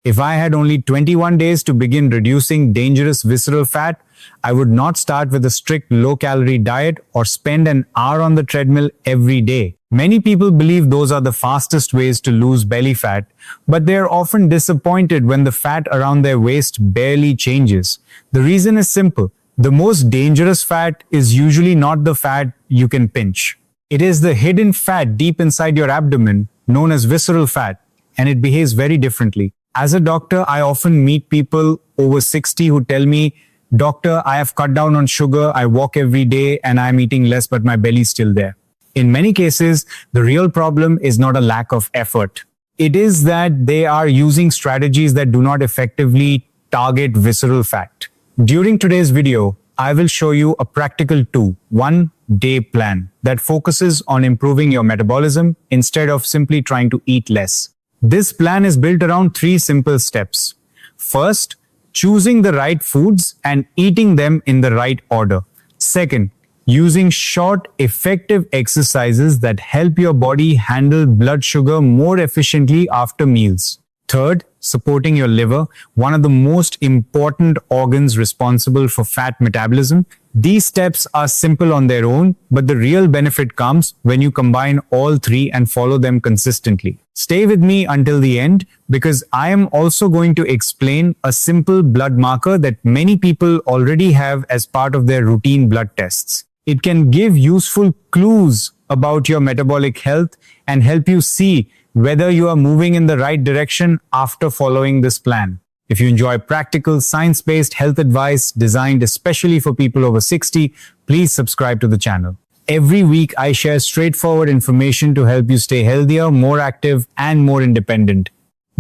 If I had only 21 days to begin reducing dangerous visceral fat, I would not start with a strict low-calorie diet or spend an hour on the treadmill every day. Many people believe those are the fastest ways to lose belly fat, but they are often disappointed when the fat around their waist barely changes. The reason is simple. The most dangerous fat is usually not the fat you can pinch. It is the hidden fat deep inside your abdomen, known as visceral fat, and it behaves very differently. As a doctor, I often meet people over 60 who tell me, "Doctor, I have cut down on sugar, I walk every day, and I'm eating less, but my belly's still there." In many cases, the real problem is not a lack of effort. It is that they are using strategies that do not effectively target visceral fat. During today's video, I will show you a practical 1-day plan that focuses on improving your metabolism instead of simply trying to eat less. This plan is built around 3 simple steps. First, choosing the right foods and eating them in the right order. Second, using short, effective exercises that help your body handle blood sugar more efficiently after meals. Third, supporting your liver, one of the most important organs responsible for fat metabolism. These steps are simple on their own, but the real benefit comes when you combine all 3 and follow them consistently. Stay with me until the end because I am also going to explain a simple blood marker that many people already have as part of their routine blood tests. It can give useful clues about your metabolic health and help you see whether you are moving in the right direction after following this plan. If you enjoy practical, science-based health advice designed especially for people over 60, please subscribe to the channel. Every week, I share straightforward information to help you stay healthier, more active, and more independent.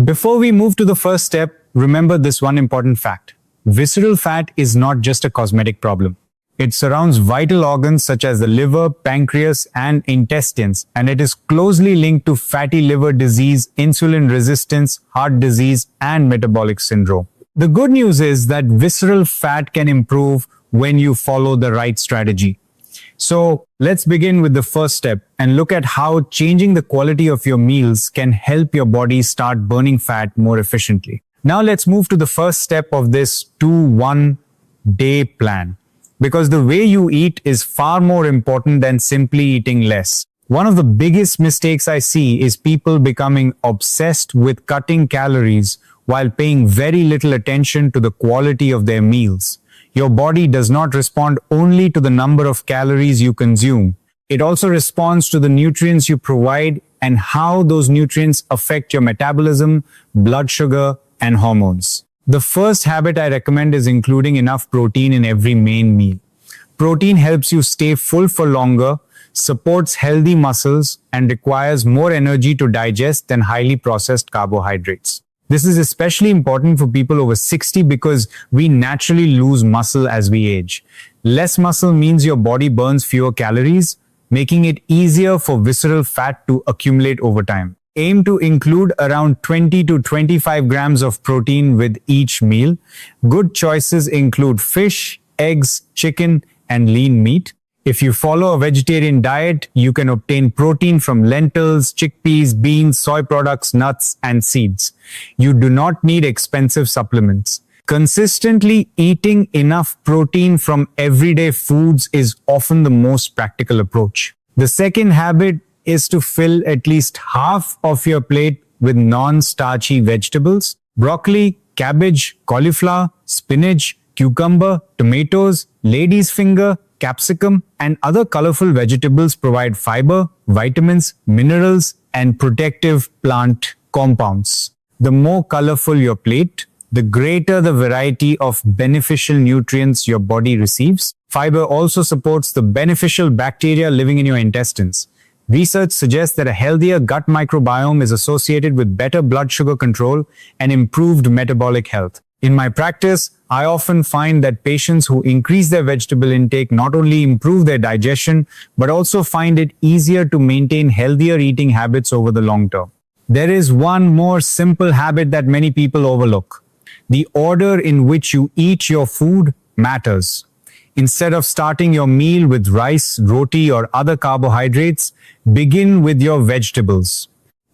Before we move to the first step, remember this one important fact. Visceral fat is not just a cosmetic problem. It surrounds vital organs such as the liver, pancreas, and intestines, and it is closely linked to fatty liver disease, insulin resistance, heart disease, and metabolic syndrome. The good news is that visceral fat can improve when you follow the right strategy. So let's begin with the first step and look at how changing the quality of your meals can help your body start burning fat more efficiently. Now let's move to the first step of this 1-day plan. Because the way you eat is far more important than simply eating less. One of the biggest mistakes I see is people becoming obsessed with cutting calories while paying very little attention to the quality of their meals. Your body does not respond only to the number of calories you consume. It also responds to the nutrients you provide and how those nutrients affect your metabolism, blood sugar, and hormones. The first habit I recommend is including enough protein in every main meal. Protein helps you stay full for longer, supports healthy muscles, and requires more energy to digest than highly processed carbohydrates. This is especially important for people over 60 because we naturally lose muscle as we age. Less muscle means your body burns fewer calories, making it easier for visceral fat to accumulate over time. Aim to include around 20 to 25 grams of protein with each meal. Good choices include fish, eggs, chicken, and lean meat. If you follow a vegetarian diet, you can obtain protein from lentils, chickpeas, beans, soy products, nuts, and seeds. You do not need expensive supplements. Consistently eating enough protein from everyday foods is often the most practical approach. The second habit is to fill at least half of your plate with non-starchy vegetables. Broccoli, cabbage, cauliflower, spinach, cucumber, tomatoes, lady's finger, capsicum, and other colorful vegetables provide fiber, vitamins, minerals, and protective plant compounds. The more colorful your plate, the greater the variety of beneficial nutrients your body receives. Fiber also supports the beneficial bacteria living in your intestines. Research suggests that a healthier gut microbiome is associated with better blood sugar control and improved metabolic health. In my practice, I often find that patients who increase their vegetable intake not only improve their digestion, but also find it easier to maintain healthier eating habits over the long term. There is one more simple habit that many people overlook. The order in which you eat your food matters. Instead of starting your meal with rice, roti, or other carbohydrates, begin with your vegetables.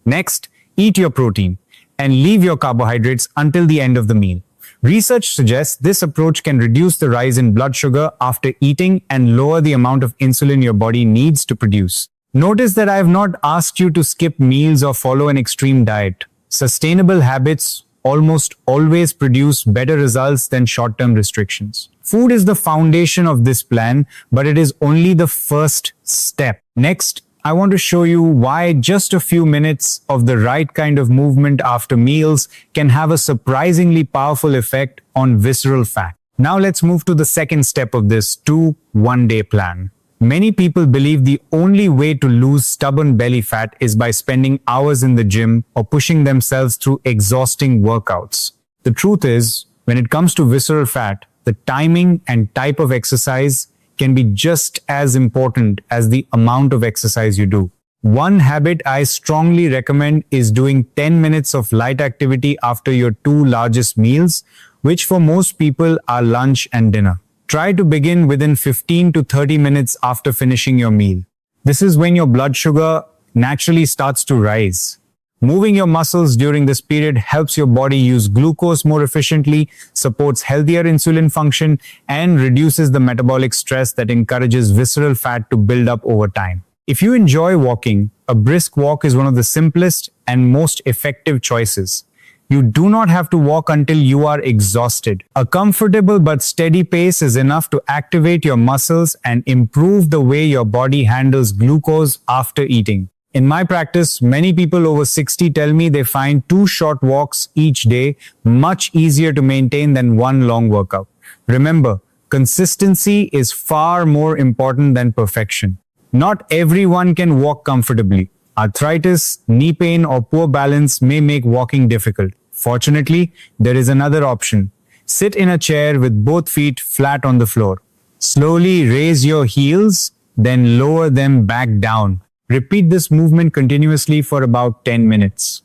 Next, eat your protein. and leave your carbohydrates until the end of the meal. Research suggests this approach can reduce the rise in blood sugar after eating and lower the amount of insulin your body needs to produce. Notice that I have not asked you to skip meals or follow an extreme diet. Sustainable habits almost always produce better results than short-term restrictions. Food is the foundation of this plan, but it is only the first step. Next, I want to show you why just a few minutes of the right kind of movement after meals can have a surprisingly powerful effect on visceral fat. Now let's move to the second step of this 2-1-day plan. Many people believe the only way to lose stubborn belly fat is by spending hours in the gym or pushing themselves through exhausting workouts. The truth is, when it comes to visceral fat, the timing and type of exercise can be just as important as the amount of exercise you do. One habit I strongly recommend is doing 10 minutes of light activity after your two largest meals, which for most people are lunch and dinner. Try to begin within 15 to 30 minutes after finishing your meal. This is when your blood sugar naturally starts to rise. Moving your muscles during this period helps your body use glucose more efficiently, supports healthier insulin function, and reduces the metabolic stress that encourages visceral fat to build up over time. If you enjoy walking, a brisk walk is one of the simplest and most effective choices. You do not have to walk until you are exhausted. A comfortable but steady pace is enough to activate your muscles and improve the way your body handles glucose after eating. In my practice, many people over 60 tell me they find 2 short walks each day much easier to maintain than one long workout. Remember, consistency is far more important than perfection. Not everyone can walk comfortably. Arthritis, knee pain, or poor balance may make walking difficult. Fortunately, there is another option. Sit in a chair with both feet flat on the floor. Slowly raise your heels, then lower them back down. Repeat this movement continuously for about 10 minutes.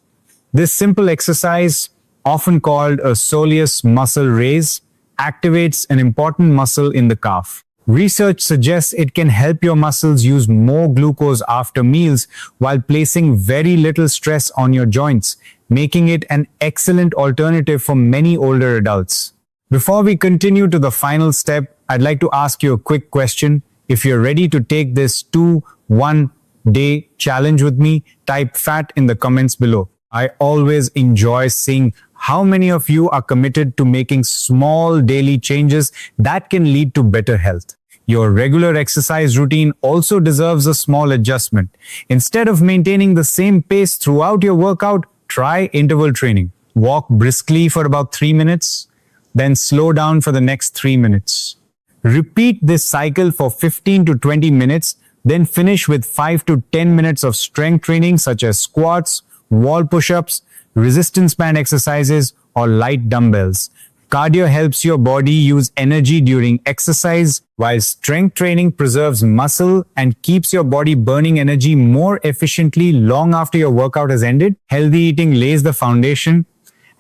This simple exercise, often called a soleus muscle raise, activates an important muscle in the calf. Research suggests it can help your muscles use more glucose after meals while placing very little stress on your joints, making it an excellent alternative for many older adults. Before we continue to the final step, I'd like to ask you a quick question. If you're ready to take this 2-1-day challenge with me, type fat in the comments below. I always enjoy seeing how many of you are committed to making small daily changes that can lead to better health. Your regular exercise routine also deserves a small adjustment. Instead of maintaining the same pace throughout your workout, try interval training. Walk briskly for about 3 minutes, then slow down for the next 3 minutes. Repeat this cycle for 15 to 20 minutes, then finish with 5 to 10 minutes of strength training such as squats, wall push-ups, resistance band exercises, or light dumbbells. Cardio helps your body use energy during exercise, while strength training preserves muscle and keeps your body burning energy more efficiently long after your workout has ended. Healthy eating lays the foundation,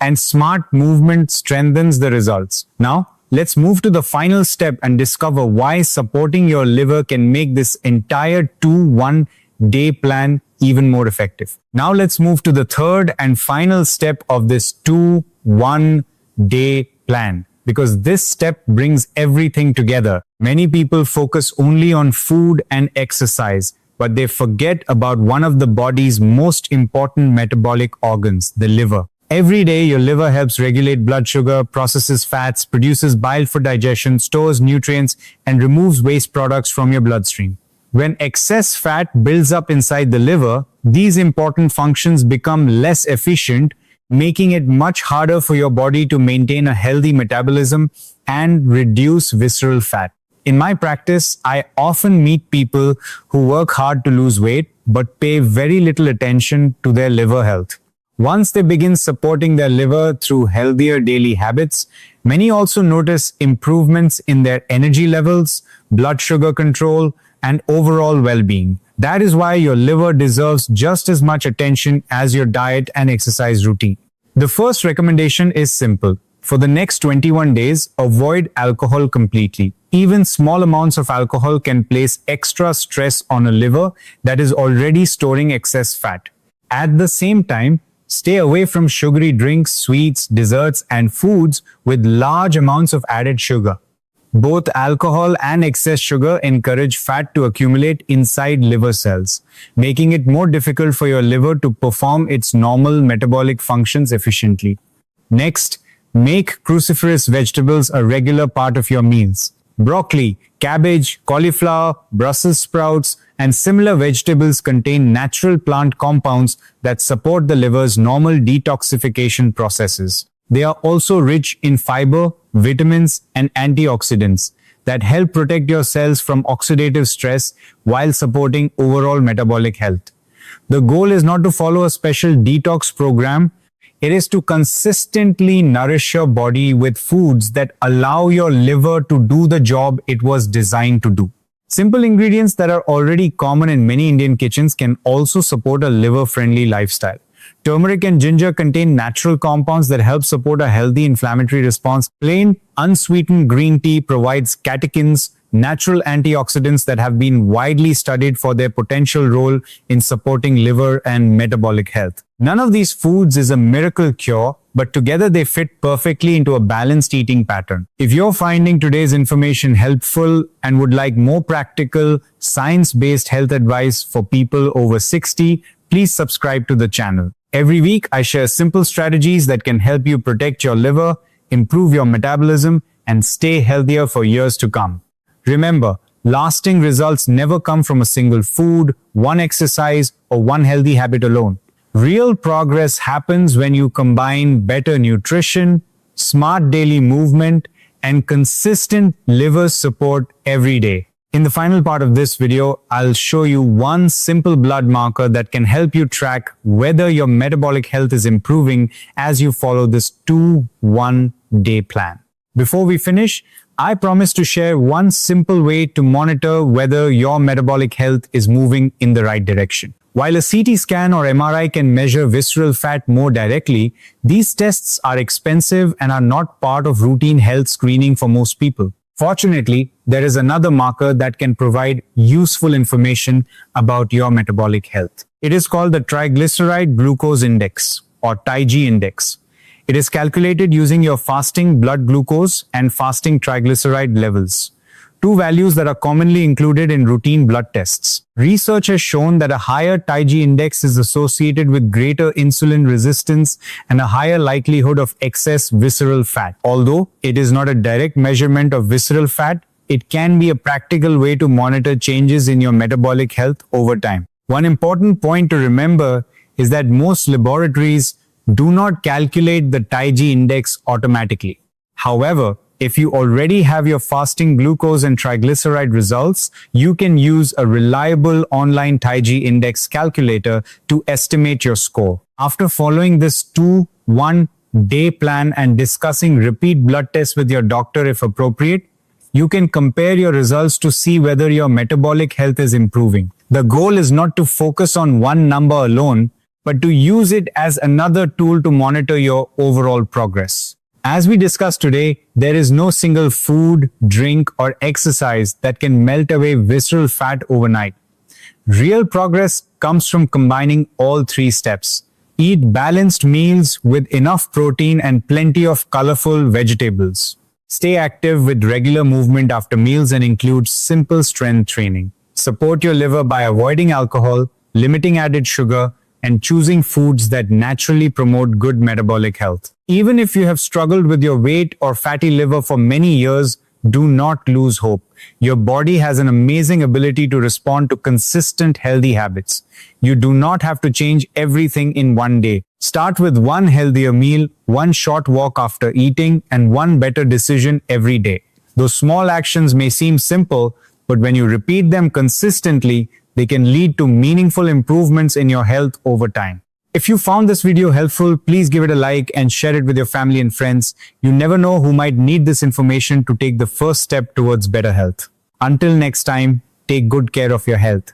and smart movement strengthens the results. Now, let's move to the final step and discover why supporting your liver can make this entire 2-1-day plan even more effective. Now let's move to the third and final step of this 2-1-day plan, because this step brings everything together. Many people focus only on food and exercise, but they forget about one of the body's most important metabolic organs, the liver. Every day, your liver helps regulate blood sugar, processes fats, produces bile for digestion, stores nutrients, and removes waste products from your bloodstream. When excess fat builds up inside the liver, these important functions become less efficient, making it much harder for your body to maintain a healthy metabolism and reduce visceral fat. In my practice, I often meet people who work hard to lose weight but pay very little attention to their liver health. Once they begin supporting their liver through healthier daily habits, many also notice improvements in their energy levels, blood sugar control, and overall well-being. That is why your liver deserves just as much attention as your diet and exercise routine. The first recommendation is simple. For the next 21 days, avoid alcohol completely. Even small amounts of alcohol can place extra stress on a liver that is already storing excess fat. At the same time, Stay away from sugary drinks, sweets, desserts, and foods with large amounts of added sugar. Both alcohol and excess sugar encourage fat to accumulate inside liver cells, making it more difficult for your liver to perform its normal metabolic functions efficiently. Next, make cruciferous vegetables a regular part of your meals. Broccoli, cabbage, cauliflower, Brussels sprouts, and similar vegetables contain natural plant compounds that support the liver's normal detoxification processes. They are also rich in fiber, vitamins, and antioxidants that help protect your cells from oxidative stress while supporting overall metabolic health. The goal is not to follow a special detox program. It is to consistently nourish your body with foods that allow your liver to do the job it was designed to do. Simple ingredients that are already common in many Indian kitchens can also support a liver-friendly lifestyle. Turmeric and ginger contain natural compounds that help support a healthy inflammatory response. Plain, unsweetened green tea provides catechins, natural antioxidants that have been widely studied for their potential role in supporting liver and metabolic health. None of these foods is a miracle cure, but together they fit perfectly into a balanced eating pattern. If you're finding today's information helpful and would like more practical, science-based health advice for people over 60, please subscribe to the channel. Every week, I share simple strategies that can help you protect your liver, improve your metabolism, and stay healthier for years to come. Remember, lasting results never come from a single food, one exercise, or one healthy habit alone. Real progress happens when you combine better nutrition, smart daily movement, and consistent liver support every day. In the final part of this video, I'll show you one simple blood marker that can help you track whether your metabolic health is improving as you follow this 2-1-day plan. Before we finish, I promise to share one simple way to monitor whether your metabolic health is moving in the right direction. While a CT scan or MRI can measure visceral fat more directly, these tests are expensive and are not part of routine health screening for most people. Fortunately, there is another marker that can provide useful information about your metabolic health. It is called the triglyceride glucose index, or TyG Index. It is calculated using your fasting blood glucose and fasting triglyceride levels, two values that are commonly included in routine blood tests. Research has shown that a higher TyG index is associated with greater insulin resistance and a higher likelihood of excess visceral fat. Although it is not a direct measurement of visceral fat, it can be a practical way to monitor changes in your metabolic health over time. One important point to remember is that most laboratories do not calculate the TyG index automatically. However, if you already have your fasting glucose and triglyceride results, you can use a reliable online TyG Index calculator to estimate your score. After following this 2-1-day plan and discussing repeat blood tests with your doctor if appropriate, you can compare your results to see whether your metabolic health is improving. The goal is not to focus on one number alone, but to use it as another tool to monitor your overall progress. As we discussed today, there is no single food, drink, or exercise that can melt away visceral fat overnight. Real progress comes from combining all three steps. Eat balanced meals with enough protein and plenty of colorful vegetables. Stay active with regular movement after meals and include simple strength training. Support your liver by avoiding alcohol, limiting added sugar, and choosing foods that naturally promote good metabolic health. Even if you have struggled with your weight or fatty liver for many years, do not lose hope. Your body has an amazing ability to respond to consistent healthy habits. You do not have to change everything in one day. Start with one healthier meal, one short walk after eating, and one better decision every day. Those small actions may seem simple, but when you repeat them consistently, they can lead to meaningful improvements in your health over time. If you found this video helpful, please give it a like and share it with your family and friends. You never know who might need this information to take the first step towards better health. Until next time, take good care of your health.